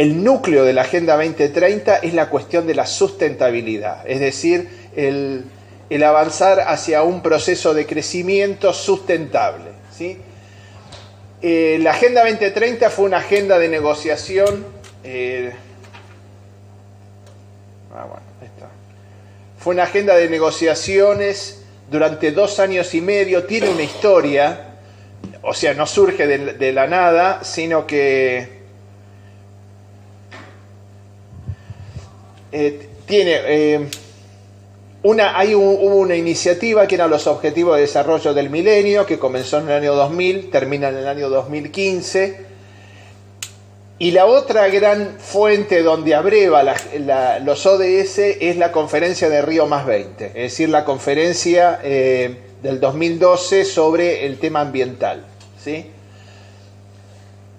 el núcleo de la Agenda 2030 es la cuestión de la sustentabilidad, es decir, el avanzar hacia un proceso de crecimiento sustentable, ¿sí? La Agenda 2030 fue una agenda de negociación, fue una agenda de negociaciones durante 2 años y medio, tiene una historia, o sea, no surge de la nada, sino que hubo una iniciativa que eran los Objetivos de Desarrollo del Milenio, que comenzó en el año 2000, termina en el año 2015, y la otra gran fuente donde abreva los ODS es la conferencia de Río +20, es decir, la conferencia del 2012 sobre el tema ambiental, ¿sí?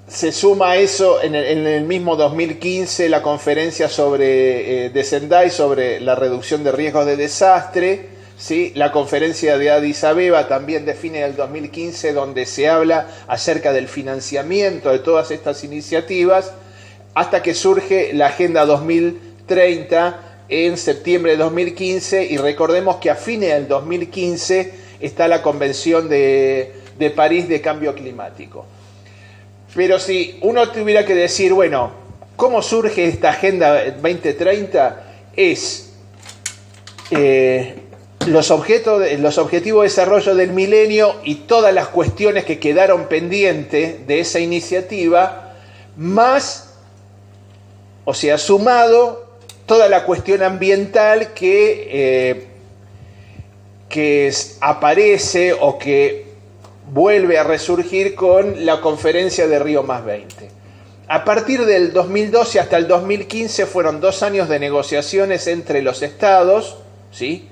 Se suma a eso en el mismo 2015 la conferencia de Sendai sobre la reducción de riesgos de desastre, ¿sí? La conferencia de Addis Abeba también define el 2015, donde se habla acerca del financiamiento de todas estas iniciativas, hasta que surge la Agenda 2030 en septiembre de 2015, y recordemos que a fines del 2015 está la Convención de París de Cambio Climático. Pero si uno tuviera que decir, bueno, ¿cómo surge esta Agenda 2030? Es los objetivos de desarrollo del milenio y todas las cuestiones que quedaron pendientes de esa iniciativa, más, o sea, sumado toda la cuestión ambiental que aparece o que vuelve a resurgir con la conferencia de Río +20. A partir del 2012 hasta el 2015 fueron 2 años de negociaciones entre los estados, ¿sí?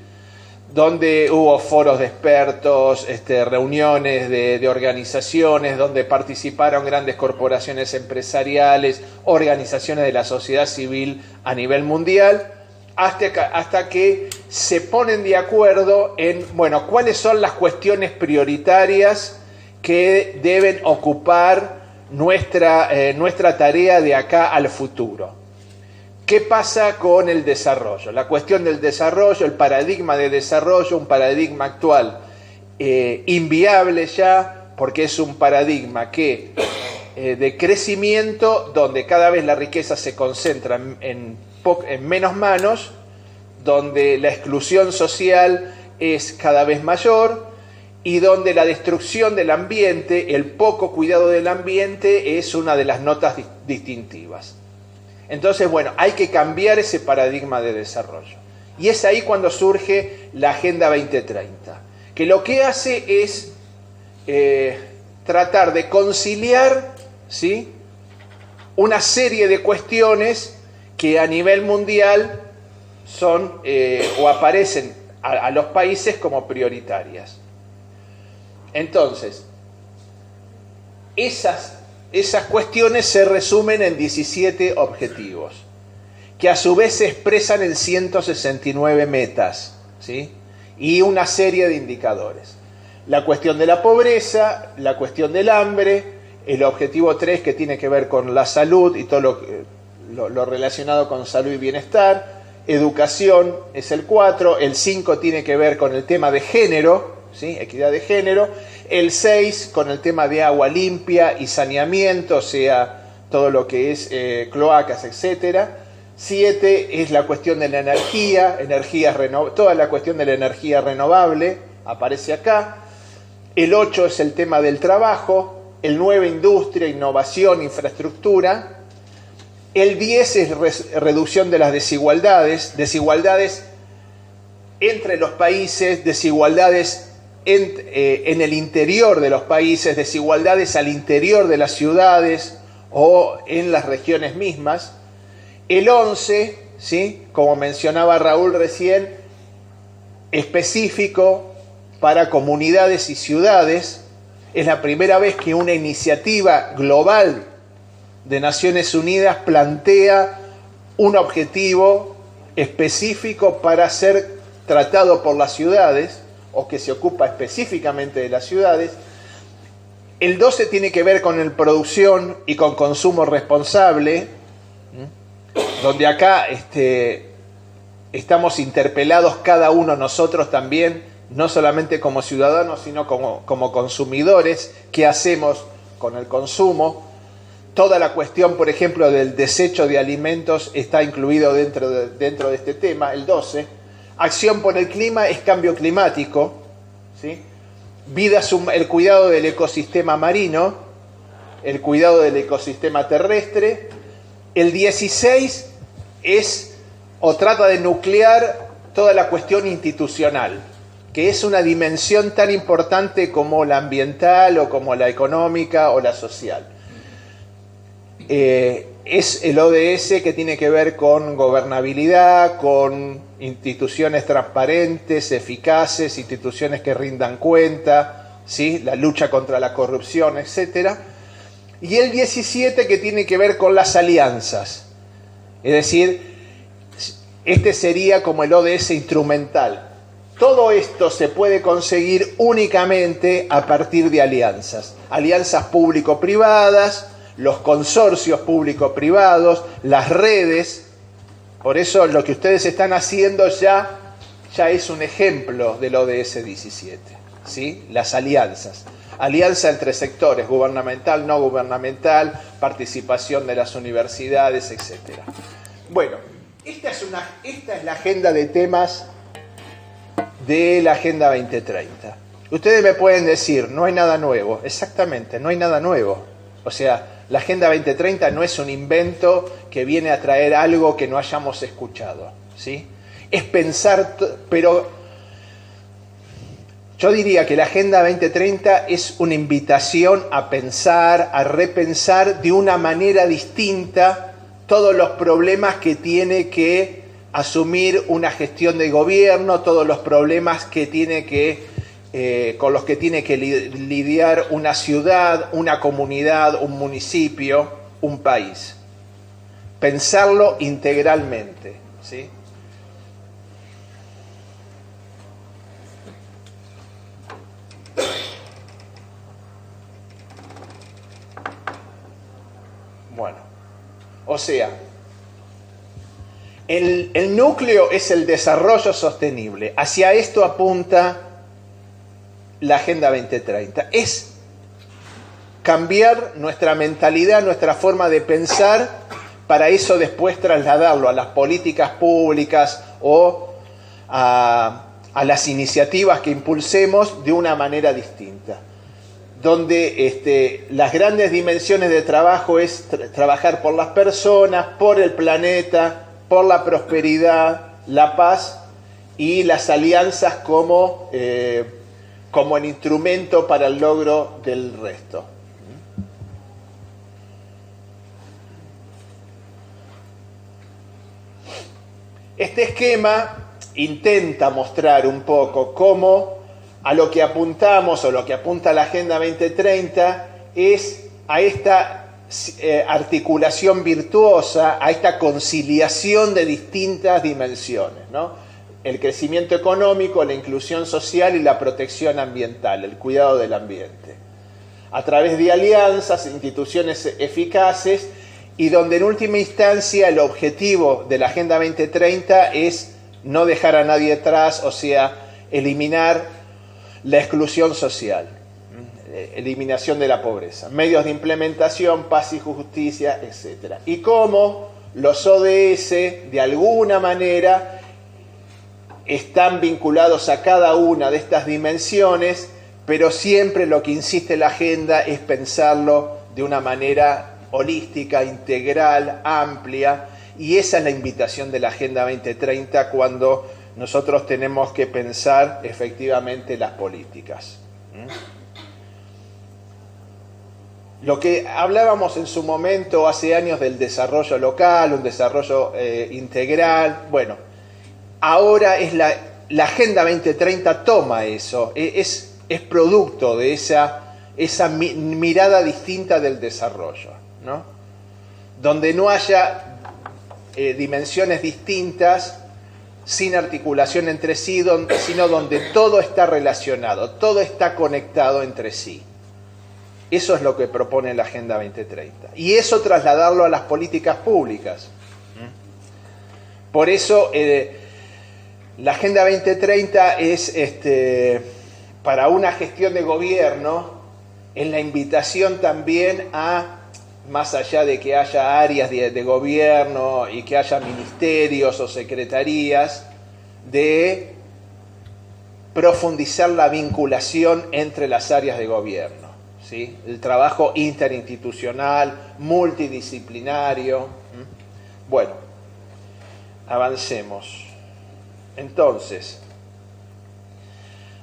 Donde hubo foros de expertos, reuniones de organizaciones, donde participaron grandes corporaciones empresariales, organizaciones de la sociedad civil a nivel mundial, hasta que se ponen de acuerdo en, bueno, cuáles son las cuestiones prioritarias que deben ocupar nuestra tarea de acá al futuro. ¿Qué pasa con el desarrollo? La cuestión del desarrollo, el paradigma de desarrollo, un paradigma actual inviable ya, porque es un paradigma de crecimiento donde cada vez la riqueza se concentra en menos manos, donde la exclusión social es cada vez mayor y donde la destrucción del ambiente, el poco cuidado del ambiente, es una de las notas distintivas. Entonces, bueno, hay que cambiar ese paradigma de desarrollo. Y es ahí cuando surge la Agenda 2030, que lo que hace es tratar de conciliar, ¿sí?, una serie de cuestiones que a nivel mundial son o aparecen a los países como prioritarias. Entonces, esas cuestiones se resumen en 17 objetivos, que a su vez se expresan en 169 metas, ¿sí?, y una serie de indicadores. La cuestión de la pobreza, la cuestión del hambre, el objetivo 3 que tiene que ver con la salud y todo lo relacionado con salud y bienestar, educación es el 4, el 5 tiene que ver con el tema de género, ¿sí?, equidad de género, el 6 con el tema de agua limpia y saneamiento, o sea, todo lo que es cloacas, etcétera. 7 es la cuestión de la energía, toda la cuestión de la energía renovable aparece acá. El 8 es el tema del trabajo, el 9 industria, innovación, infraestructura. El 10 es reducción de las desigualdades entre los países, desigualdades en el interior de los países, desigualdades al interior de las ciudades o en las regiones mismas. El 11, ¿sí?, como mencionaba Raúl recién, específico para comunidades y ciudades. Es la primera vez que una iniciativa global de Naciones Unidas plantea un objetivo específico para ser tratado por las ciudades, o que se ocupa específicamente de las ciudades. El 12 tiene que ver con la producción y con consumo responsable, donde acá estamos interpelados cada uno nosotros también, no solamente como ciudadanos, sino como consumidores. ¿Qué hacemos con el consumo? Toda la cuestión, por ejemplo, del desecho de alimentos está incluido dentro de este tema, el 12. Acción por el clima es cambio climático, ¿sí? El cuidado del ecosistema marino, el cuidado del ecosistema terrestre. El 16 trata de nuclear toda la cuestión institucional, que es una dimensión tan importante como la ambiental o como la económica o la social. Es el ODS, que tiene que ver con gobernabilidad, con instituciones transparentes, eficaces, instituciones que rindan cuenta, ¿sí? La lucha contra la corrupción, etc. Y el 17, que tiene que ver con las alianzas. Es decir, este sería como el ODS instrumental. Todo esto se puede conseguir únicamente a partir de alianzas. Alianzas público-privadas, los consorcios público-privados, las redes. Por eso lo que ustedes están haciendo ya es un ejemplo del ODS 17, ¿sí? Las alianzas. Alianza entre sectores, gubernamental, no gubernamental, participación de las universidades, etc. Bueno, esta es la agenda de temas de la Agenda 2030. Ustedes me pueden decir, no hay nada nuevo. Exactamente, no hay nada nuevo. O sea, la Agenda 2030 no es un invento que viene a traer algo que no hayamos escuchado, ¿sí? Es pensar, pero yo diría que la Agenda 2030 es una invitación a pensar, a repensar de una manera distinta todos los problemas que tiene que asumir una gestión de gobierno, todos los problemas que con los que tiene que lidiar una ciudad, una comunidad, un municipio, un país. Pensarlo integralmente, ¿sí? Bueno, o sea, el núcleo es el desarrollo sostenible. Hacia esto apunta la Agenda 2030. Es cambiar nuestra mentalidad, nuestra forma de pensar, para eso después trasladarlo a las políticas públicas o a las iniciativas que impulsemos de una manera distinta. Donde las grandes dimensiones de trabajo es trabajar por las personas, por el planeta, por la prosperidad, la paz y las alianzas como el instrumento para el logro del resto. Este esquema intenta mostrar un poco cómo a lo que apuntamos o lo que apunta la Agenda 2030 es a esta articulación virtuosa, a esta conciliación de distintas dimensiones, ¿no? El crecimiento económico, la inclusión social y la protección ambiental, el cuidado del ambiente. A través de alianzas, instituciones eficaces, y donde en última instancia el objetivo de la Agenda 2030 es no dejar a nadie atrás, o sea, eliminar la exclusión social, eliminación de la pobreza, medios de implementación, paz y justicia, etc. Y cómo los ODS, de alguna manera, están vinculados a cada una de estas dimensiones, pero siempre lo que insiste la agenda es pensarlo de una manera holística, integral, amplia, y esa es la invitación de la Agenda 2030 cuando nosotros tenemos que pensar efectivamente las políticas. Lo que hablábamos en su momento hace años del desarrollo local, un desarrollo integral, bueno, ahora es la Agenda 2030 toma eso, es producto de esa mirada distinta del desarrollo, ¿no? Donde no haya dimensiones distintas, sin articulación entre sí, sino donde todo está relacionado, todo está conectado entre sí. Eso es lo que propone la Agenda 2030. Y eso trasladarlo a las políticas públicas. Por eso la Agenda 2030 es, para una gestión de gobierno, es la invitación también a, más allá de que haya áreas de gobierno y que haya ministerios o secretarías, de profundizar la vinculación entre las áreas de gobierno, ¿sí? El trabajo interinstitucional, multidisciplinario. Bueno, avancemos. Entonces,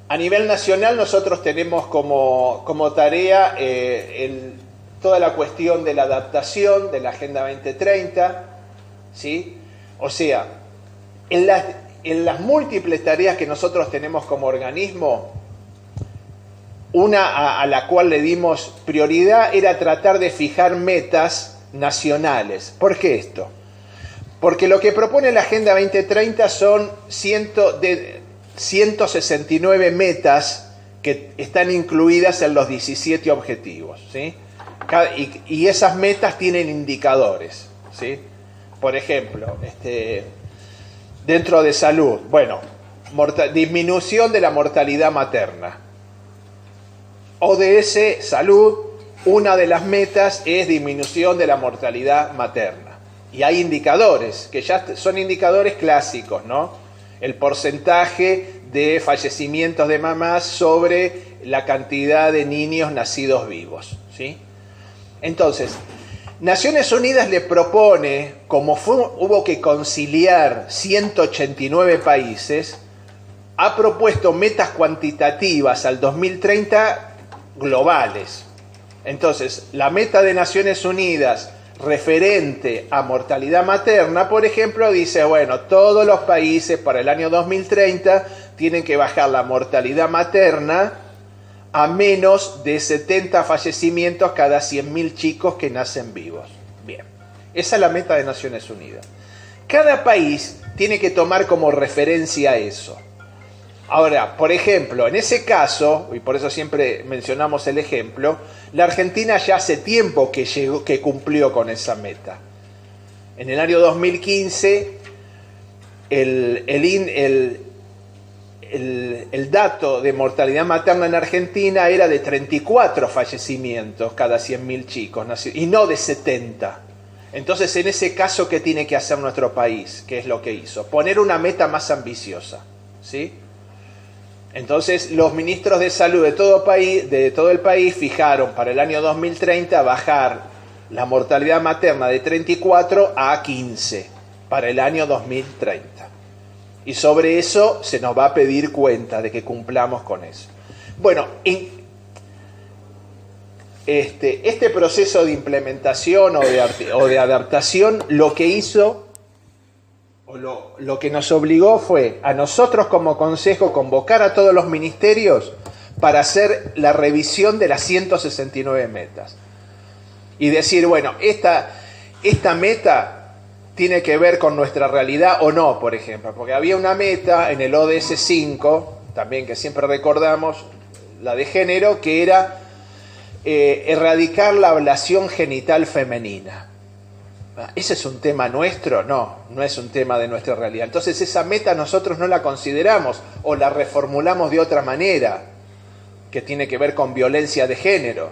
a nivel nacional nosotros tenemos como tarea toda la cuestión de la adaptación de la Agenda 2030, ¿sí? O sea, en las múltiples tareas que nosotros tenemos como organismo, una a la cual le dimos prioridad era tratar de fijar metas nacionales. ¿Por qué esto? Porque lo que propone la Agenda 2030 son 169 metas que están incluidas en los 17 objetivos, ¿sí? Y esas metas tienen indicadores, ¿sí? Por ejemplo, dentro de salud, bueno, disminución de la mortalidad materna. ODS Salud, una de las metas es disminución de la mortalidad materna. Y hay indicadores, que ya son indicadores clásicos, ¿no? El porcentaje de fallecimientos de mamás sobre la cantidad de niños nacidos vivos, ¿sí? Entonces, Naciones Unidas le propone, como hubo que conciliar 189 países, ha propuesto metas cuantitativas al 2030 globales. Entonces, la meta de Naciones Unidas referente a mortalidad materna, por ejemplo, dice, bueno, todos los países para el año 2030 tienen que bajar la mortalidad materna a menos de 70 fallecimientos cada 100.000 chicos que nacen vivos. Bien, esa es la meta de Naciones Unidas. Cada país tiene que tomar como referencia eso. Ahora, por ejemplo, en ese caso, y por eso siempre mencionamos el ejemplo, la Argentina ya hace tiempo que cumplió con esa meta. En el año 2015, el dato de mortalidad materna en Argentina era de 34 fallecimientos cada 100.000 chicos, y no de 70. Entonces, en ese caso, ¿qué tiene que hacer nuestro país? ¿Qué es lo que hizo? Poner una meta más ambiciosa, ¿sí? Entonces, los ministros de salud de todo el país fijaron para el año 2030 bajar la mortalidad materna de 34 a 15 para el año 2030. Y sobre eso se nos va a pedir cuenta de que cumplamos con eso. Bueno, este proceso de implementación o de adaptación, lo que hizo, o lo que nos obligó fue a nosotros como consejo convocar a todos los ministerios para hacer la revisión de las 169 metas. Y decir, bueno, esta meta tiene que ver con nuestra realidad o no, por ejemplo. Porque había una meta en el ODS 5, también que siempre recordamos, la de género, que era erradicar la ablación genital femenina. ¿Ese es un tema nuestro? No es un tema de nuestra realidad. Entonces esa meta nosotros no la consideramos o la reformulamos de otra manera, que tiene que ver con violencia de género.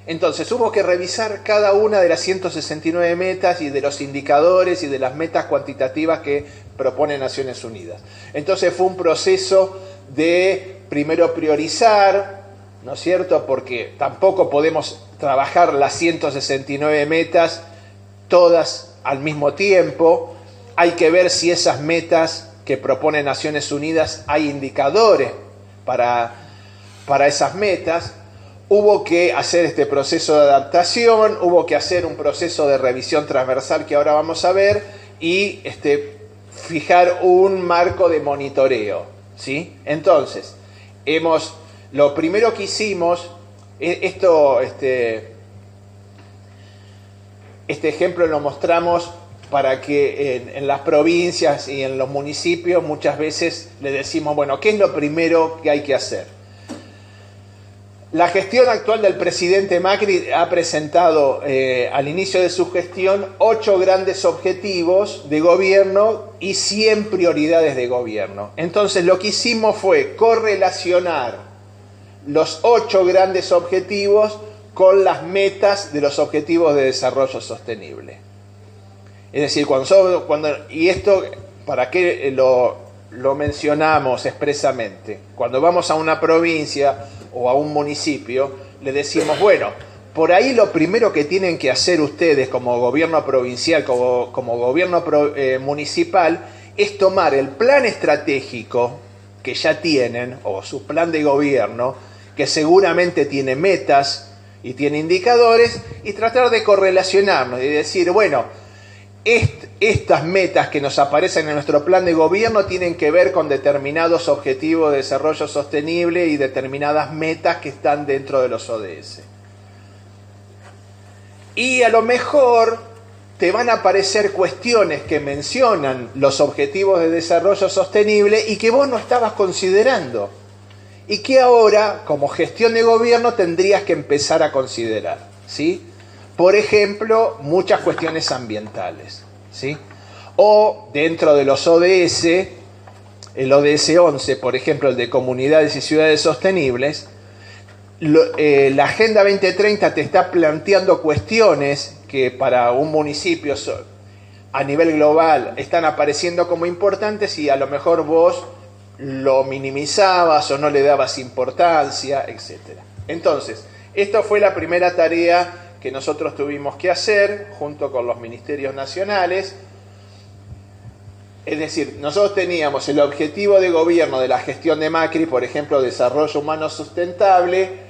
Entonces hubo que revisar cada una de las 169 metas y de los indicadores y de las metas cuantitativas que propone Naciones Unidas. Entonces fue un proceso de primero priorizar, ¿no es cierto? Porque tampoco podemos trabajar las 169 metas todas al mismo tiempo. Hay que ver si esas metas que propone Naciones Unidas hay indicadores para esas metas. Hubo que hacer este proceso de adaptación, hubo que hacer un proceso de revisión transversal que ahora vamos a ver y fijar un marco de monitoreo, ¿sí? Entonces, lo primero que hicimos, este ejemplo lo mostramos para que en las provincias y en los municipios muchas veces le decimos, bueno, ¿qué es lo primero que hay que hacer? La gestión actual del presidente Macri ha presentado al inicio de su gestión 8 grandes objetivos de gobierno y 100 prioridades de gobierno. Entonces lo que hicimos fue correlacionar los 8 grandes objetivos con las metas de los objetivos de desarrollo sostenible. Es decir, y esto, ¿para qué lo mencionamos expresamente? Cuando vamos a una provincia o a un municipio, le decimos, bueno, por ahí lo primero que tienen que hacer ustedes como gobierno provincial, como gobierno municipal, es tomar el plan estratégico que ya tienen, o su plan de gobierno, que seguramente tiene metas y tiene indicadores, y tratar de correlacionarnos y decir, bueno, estas metas que nos aparecen en nuestro plan de gobierno tienen que ver con determinados objetivos de desarrollo sostenible y determinadas metas que están dentro de los ODS. Y a lo mejor te van a aparecer cuestiones que mencionan los objetivos de desarrollo sostenible y que vos no estabas considerando. Y que ahora, como gestión de gobierno, tendrías que empezar a considerar, ¿sí? Por ejemplo, muchas cuestiones ambientales, ¿sí? O dentro de los ODS, el ODS 11, por ejemplo, el de comunidades y ciudades sostenibles, la Agenda 2030 te está planteando cuestiones que para un municipio a nivel global están apareciendo como importantes y a lo mejor vos lo minimizabas o no le dabas importancia, etc. Entonces, esta fue la primera tarea que nosotros tuvimos que hacer junto con los ministerios nacionales. Es decir, nosotros teníamos el objetivo de gobierno de la gestión de Macri, por ejemplo, desarrollo humano sustentable,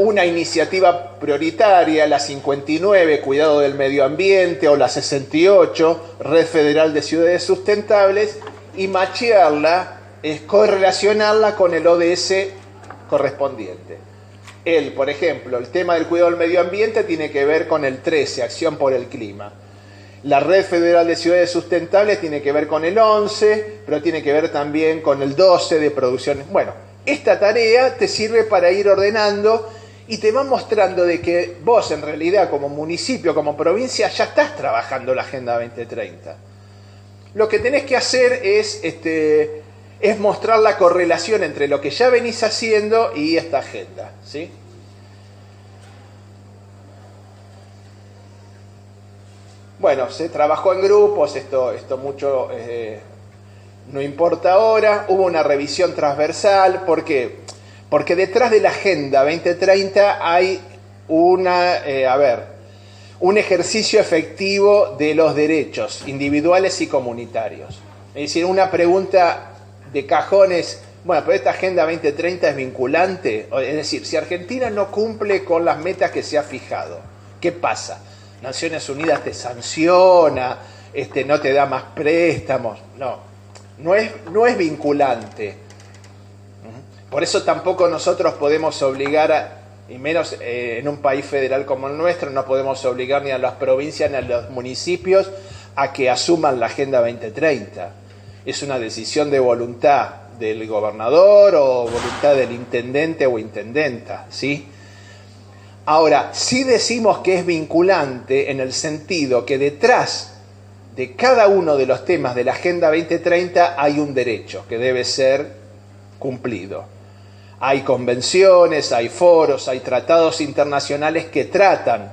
una iniciativa prioritaria, la 59, cuidado del medio ambiente, o la 68, Red Federal de Ciudades Sustentables, y machearla, correlacionarla con el ODS correspondiente. Por ejemplo, el tema del cuidado del medio ambiente tiene que ver con el 13, Acción por el Clima. La Red Federal de Ciudades Sustentables tiene que ver con el 11, pero tiene que ver también con el 12 de producción. Bueno, esta tarea te sirve para ir ordenando y te va mostrando de que vos en realidad como municipio, como provincia, ya estás trabajando la Agenda 2030. Lo que tenés que hacer es mostrar la correlación entre lo que ya venís haciendo y esta agenda, ¿sí? Bueno, se trabajó en grupos, esto mucho no importa ahora. Hubo una revisión transversal, ¿por qué? Porque detrás de la Agenda 2030 hay un ejercicio efectivo de los derechos individuales y comunitarios. Es decir, una pregunta de cajones, bueno, pero esta Agenda 2030 es vinculante. Es decir, si Argentina no cumple con las metas que se ha fijado, ¿qué pasa? Naciones Unidas te sanciona, no te da más préstamos. No es vinculante. Por eso tampoco nosotros podemos obligar, y menos en un país federal como el nuestro, no podemos obligar ni a las provincias ni a los municipios a que asuman la Agenda 2030. Es una decisión de voluntad del gobernador o voluntad del intendente o intendenta, ¿sí? Ahora, sí decimos que es vinculante en el sentido que detrás de cada uno de los temas de la Agenda 2030 hay un derecho que debe ser cumplido. Hay convenciones, hay foros, hay tratados internacionales que tratan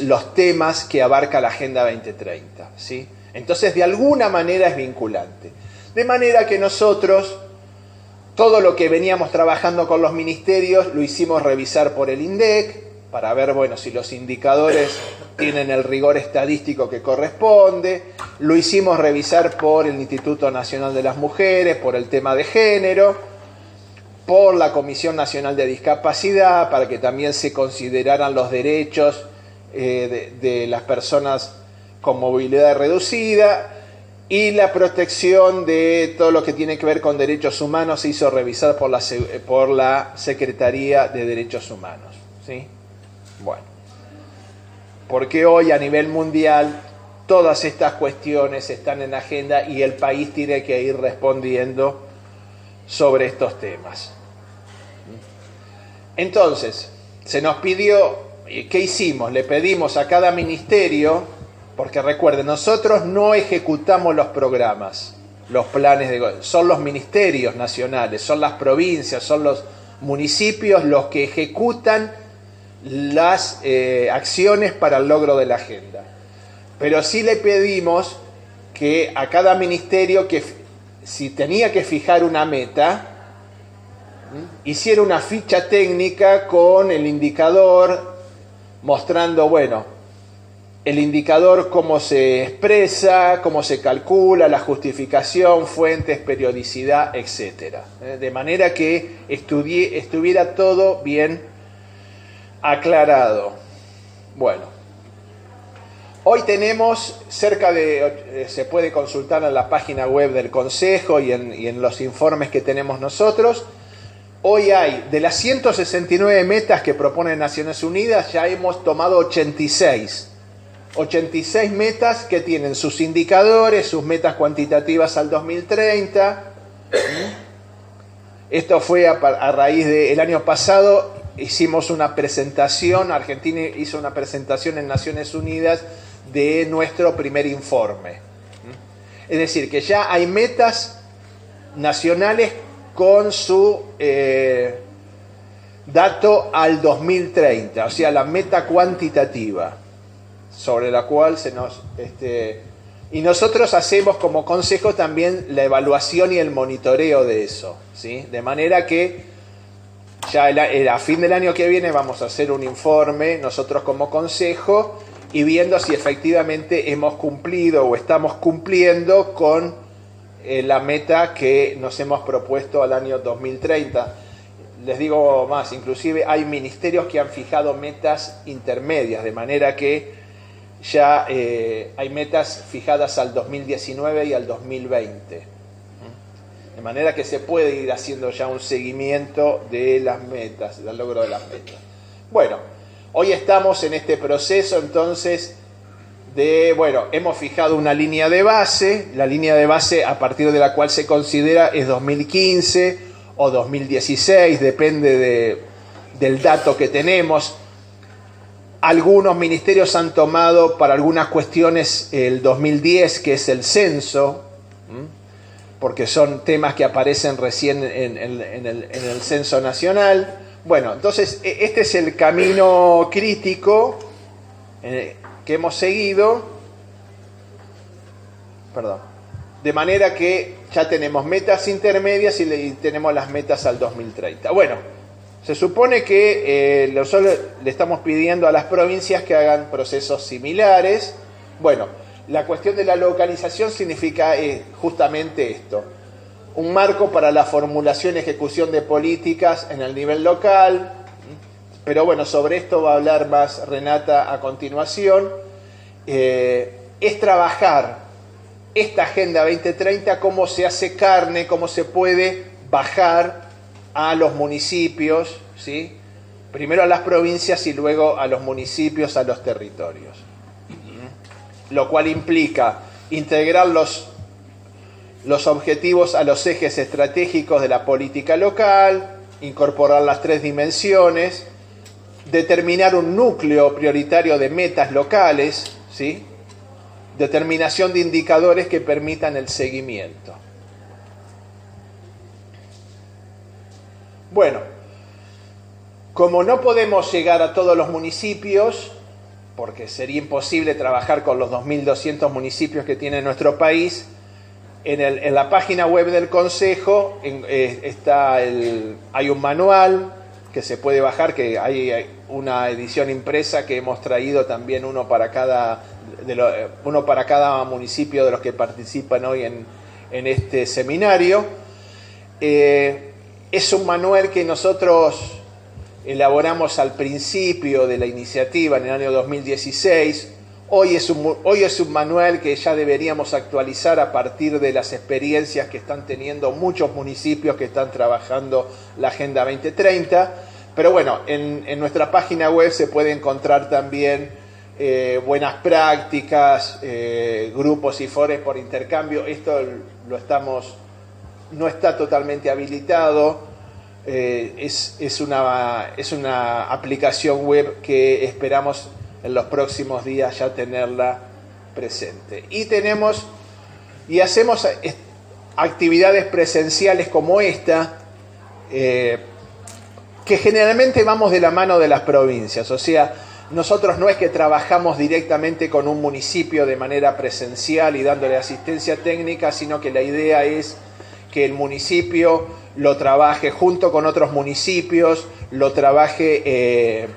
los temas que abarca la Agenda 2030, ¿sí? Entonces, de alguna manera es vinculante. De manera que nosotros, todo lo que veníamos trabajando con los ministerios, lo hicimos revisar por el INDEC, para ver, bueno, si los indicadores tienen el rigor estadístico que corresponde. Lo hicimos revisar por el Instituto Nacional de las Mujeres, por el tema de género, por la Comisión Nacional de Discapacidad, para que también se consideraran los derechos de las personas con movilidad reducida, y la protección de todo lo que tiene que ver con derechos humanos se hizo revisar por la Secretaría de Derechos Humanos, ¿sí? Bueno, porque hoy a nivel mundial todas estas cuestiones están en agenda y el país tiene que ir respondiendo sobre estos temas. Entonces, se nos pidió, ¿qué hicimos? Le pedimos a cada ministerio, porque recuerden, nosotros no ejecutamos los programas, los planes son los ministerios nacionales, son las provincias, son los municipios los que ejecutan las acciones para el logro de la agenda. Pero sí le pedimos que a cada ministerio, que si tenía que fijar una meta, hiciera una ficha técnica con el indicador, mostrando, bueno, el indicador cómo se expresa, cómo se calcula, la justificación, fuentes, periodicidad, etc. De manera que estuviera todo bien aclarado. Bueno, hoy tenemos cerca de, se puede consultar en la página web del Consejo y en los informes que tenemos nosotros. Hoy hay, de las 169 metas que propone Naciones Unidas, ya hemos tomado 86 metas que tienen sus indicadores, sus metas cuantitativas al 2030. Esto fue a raíz del año pasado, hicimos una presentación, Argentina hizo una presentación en Naciones Unidas de nuestro primer informe. Es decir, que ya hay metas nacionales con su dato al 2030, o sea, la meta cuantitativa, sobre la cual se nos... y nosotros hacemos como consejo también la evaluación y el monitoreo de eso, ¿sí? De manera que ya a fin del año que viene vamos a hacer un informe nosotros como consejo y viendo si efectivamente hemos cumplido o estamos cumpliendo con la meta que nos hemos propuesto al año 2030. Les digo más, inclusive hay ministerios que han fijado metas intermedias, de manera que ya hay metas fijadas al 2019 y al 2020. De manera que se puede ir haciendo ya un seguimiento de las metas, del logro de las metas. Bueno, hoy estamos en este proceso entonces hemos fijado una línea de base, la línea de base a partir de la cual se considera es 2015 o 2016, depende del dato que tenemos. Algunos ministerios han tomado para algunas cuestiones el 2010, que es el censo, porque son temas que aparecen recién en el censo nacional. Bueno, entonces este es el camino crítico que hemos seguido, de manera que ya tenemos metas intermedias y tenemos las metas al 2030. Bueno, se supone que nosotros le estamos pidiendo a las provincias que hagan procesos similares. Bueno, la cuestión de la localización significa justamente esto: un marco para la formulación y ejecución de políticas en el nivel local. Pero bueno, sobre esto va a hablar más Renata a continuación. Es trabajar esta Agenda 2030, cómo se hace carne, cómo se puede bajar a los municipios, ¿sí? Primero a las provincias y luego a los municipios, a los territorios. Lo cual implica integrar los objetivos a los ejes estratégicos de la política local, incorporar las 3 dimensiones, determinar un núcleo prioritario de metas locales, ¿sí? Determinación de indicadores que permitan el seguimiento. Bueno, como no podemos llegar a todos los municipios, porque sería imposible trabajar con los 2.200 municipios que tiene nuestro país, en la página web del Consejo hay un manual que se puede bajar, que hay una edición impresa que hemos traído también uno para cada municipio de los que participan hoy en este seminario. Es un manual que nosotros elaboramos al principio de la iniciativa en el año 2016. Hoy es un manual que ya deberíamos actualizar a partir de las experiencias que están teniendo muchos municipios que están trabajando la Agenda 2030. Pero bueno, en nuestra página web se puede encontrar también buenas prácticas, grupos y foros por intercambio. Esto no está totalmente habilitado, es una aplicación web que esperamos en los próximos días ya tenerla presente. Y hacemos actividades presenciales como esta, que generalmente vamos de la mano de las provincias. O sea, nosotros no es que trabajamos directamente con un municipio de manera presencial y dándole asistencia técnica, sino que la idea es que el municipio lo trabaje junto con otros municipios, lo trabaje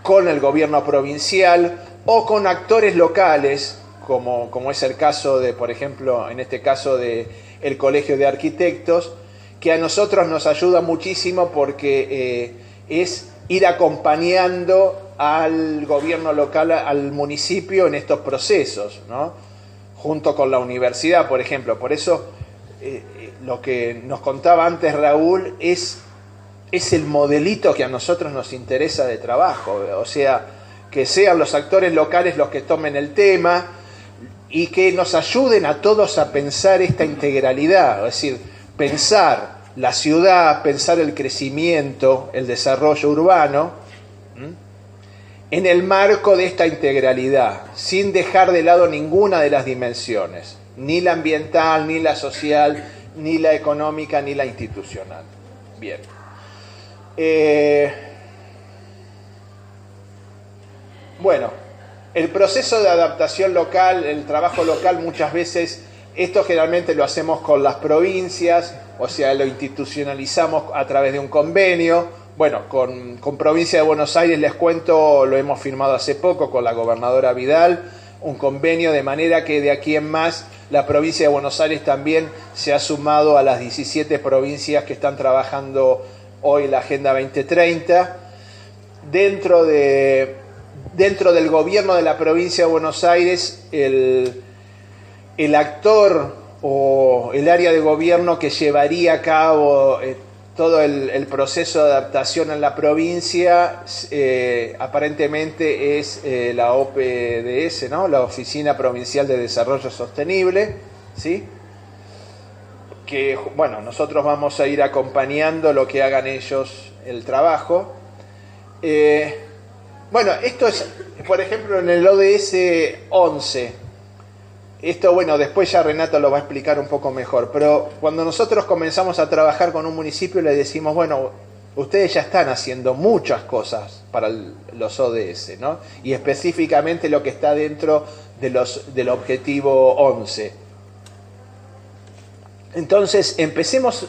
con el gobierno provincial o con actores locales, como es el caso de, por ejemplo, en este caso de el Colegio de Arquitectos, que a nosotros nos ayuda muchísimo porque es ir acompañando al gobierno local, al municipio en estos procesos, ¿no? Junto con la universidad, por ejemplo. Por eso lo que nos contaba antes Raúl es el modelito que a nosotros nos interesa de trabajo. O sea, que sean los actores locales los que tomen el tema y que nos ayuden a todos a pensar esta integralidad, es decir, pensar la ciudad, pensar el crecimiento, el desarrollo urbano, en el marco de esta integralidad, sin dejar de lado ninguna de las dimensiones, ni la ambiental, ni la social, ni la económica, ni la institucional. Bien. Bueno, el proceso de adaptación local, el trabajo local, muchas veces, esto generalmente lo hacemos con las provincias, o sea, lo institucionalizamos a través de un convenio. Bueno, con Provincia de Buenos Aires, les cuento, lo hemos firmado hace poco con la gobernadora Vidal, un convenio de manera que de aquí en más la Provincia de Buenos Aires también se ha sumado a las 17 provincias que están trabajando hoy la Agenda 2030. Dentro del gobierno de la Provincia de Buenos Aires, el actor o el área de gobierno que llevaría a cabo todo el proceso de adaptación en la provincia, aparentemente es la OPDS, ¿no? La Oficina Provincial de Desarrollo Sostenible, ¿sí? Que, bueno, nosotros vamos a ir acompañando lo que hagan ellos el trabajo. Bueno, esto es, por ejemplo, en el ODS 11. Esto, bueno, después ya Renato lo va a explicar un poco mejor, pero cuando nosotros comenzamos a trabajar con un municipio le decimos, bueno, ustedes ya están haciendo muchas cosas para los ODS, ¿no? Y específicamente lo que está dentro del objetivo 11. Entonces, empecemos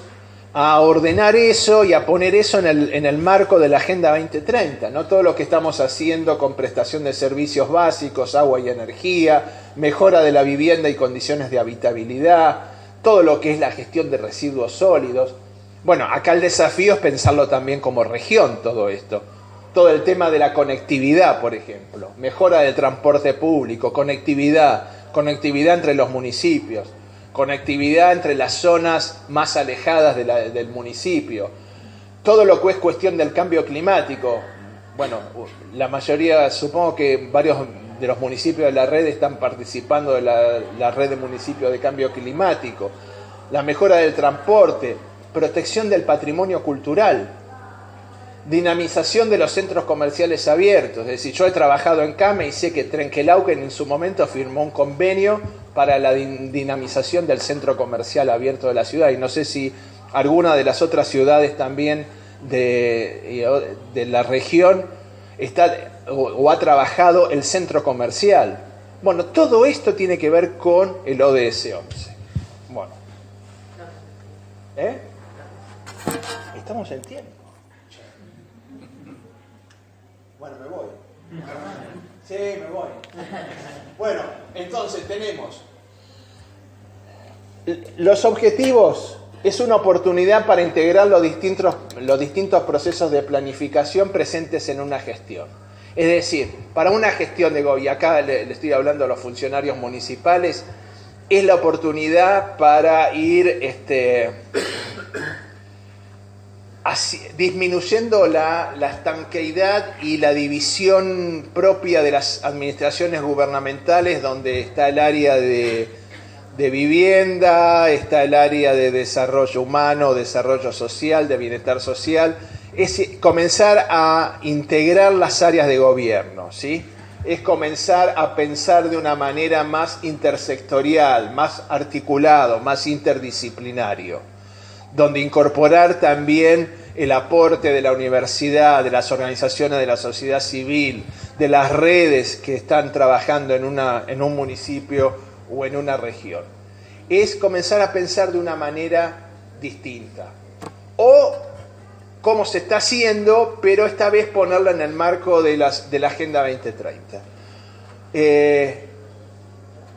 a ordenar eso y a poner eso en el marco de la Agenda 2030, ¿no? Todo lo que estamos haciendo con prestación de servicios básicos, agua y energía, mejora de la vivienda y condiciones de habitabilidad, todo lo que es la gestión de residuos sólidos. Bueno, acá el desafío es pensarlo también como región, todo esto. Todo el tema de la conectividad, por ejemplo, mejora del transporte público, conectividad entre los municipios, conectividad entre las zonas más alejadas del municipio, todo lo que es cuestión del cambio climático. Bueno, la mayoría, supongo que varios de los municipios de la red están participando de la red de municipios de cambio climático, la mejora del transporte, protección del patrimonio cultural, dinamización de los centros comerciales abiertos. Es decir, yo he trabajado en CAME y sé que Trenquelauquen en su momento firmó un convenio para la dinamización del centro comercial abierto de la ciudad, y no sé si alguna de las otras ciudades también de la región está o ha trabajado el centro comercial. Bueno, todo esto tiene que ver con el ODS 11. Bueno. Estamos en tiempo. Bueno, me voy. Sí, me voy. Bueno, entonces tenemos los objetivos. Es una oportunidad para integrar los distintos procesos de planificación presentes en una gestión. Es decir, para una gestión de gobierno, y acá le estoy hablando a los funcionarios municipales, es la oportunidad para ir disminuyendo la estanqueidad y la división propia de las administraciones gubernamentales, donde está el área de de vivienda, está el área de desarrollo humano, desarrollo social, de bienestar social. Es comenzar a integrar las áreas de gobierno, ¿sí? Es comenzar a pensar de una manera más intersectorial, más articulado, más interdisciplinario, donde incorporar también el aporte de la universidad, de las organizaciones de la sociedad civil, de las redes que están trabajando en un municipio o en una región. Es comenzar a pensar de una manera distinta. O cómo se está haciendo, pero esta vez ponerla en el marco de la Agenda 2030.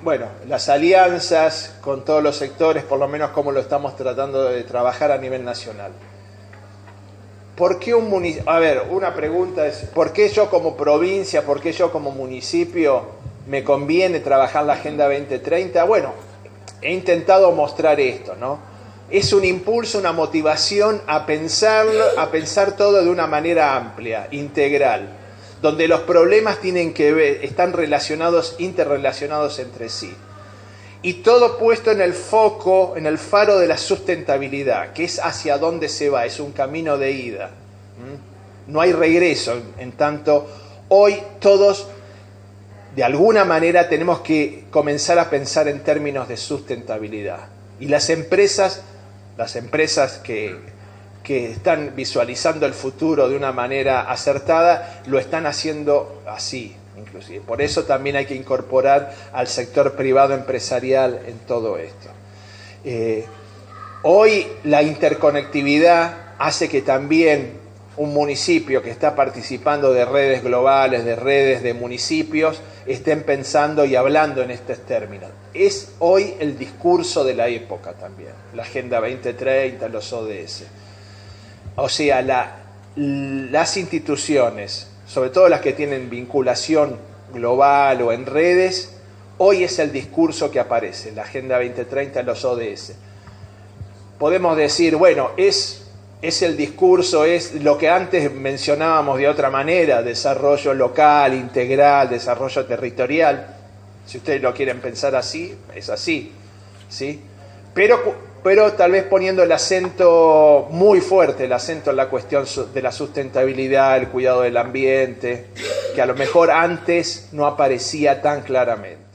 Bueno, las alianzas con todos los sectores, por lo menos como lo estamos tratando de trabajar a nivel nacional. ¿Por qué un municipio? A ver, una pregunta es, ¿por qué yo como provincia, por qué yo como municipio me conviene trabajar la Agenda 2030? Bueno, he intentado mostrar esto, ¿no? Es un impulso, una motivación a pensar todo de una manera amplia, integral, donde los problemas tienen que ver, están relacionados, interrelacionados entre sí. Y todo puesto en el foco, en el faro de la sustentabilidad, que es hacia dónde se va, es un camino de ida. No hay regreso, en tanto hoy todos, de alguna manera, tenemos que comenzar a pensar en términos de sustentabilidad. Y las empresas que están visualizando el futuro de una manera acertada, lo están haciendo así, inclusive. Por eso también hay que incorporar al sector privado empresarial en todo esto. Hoy la interconectividad hace que también un municipio que está participando de redes globales, de redes de municipios, estén pensando y hablando en estos términos. Es hoy el discurso de la época también, la Agenda 2030, los ODS. O sea, las instituciones, sobre todo las que tienen vinculación global o en redes, hoy es el discurso que aparece, la Agenda 2030, los ODS. Podemos decir, bueno, es el discurso, es lo que antes mencionábamos de otra manera, desarrollo local, integral, desarrollo territorial. Si ustedes lo quieren pensar así, es así, ¿sí? Pero tal vez poniendo el acento muy fuerte, el acento en la cuestión de la sustentabilidad, el cuidado del ambiente, que a lo mejor antes no aparecía tan claramente.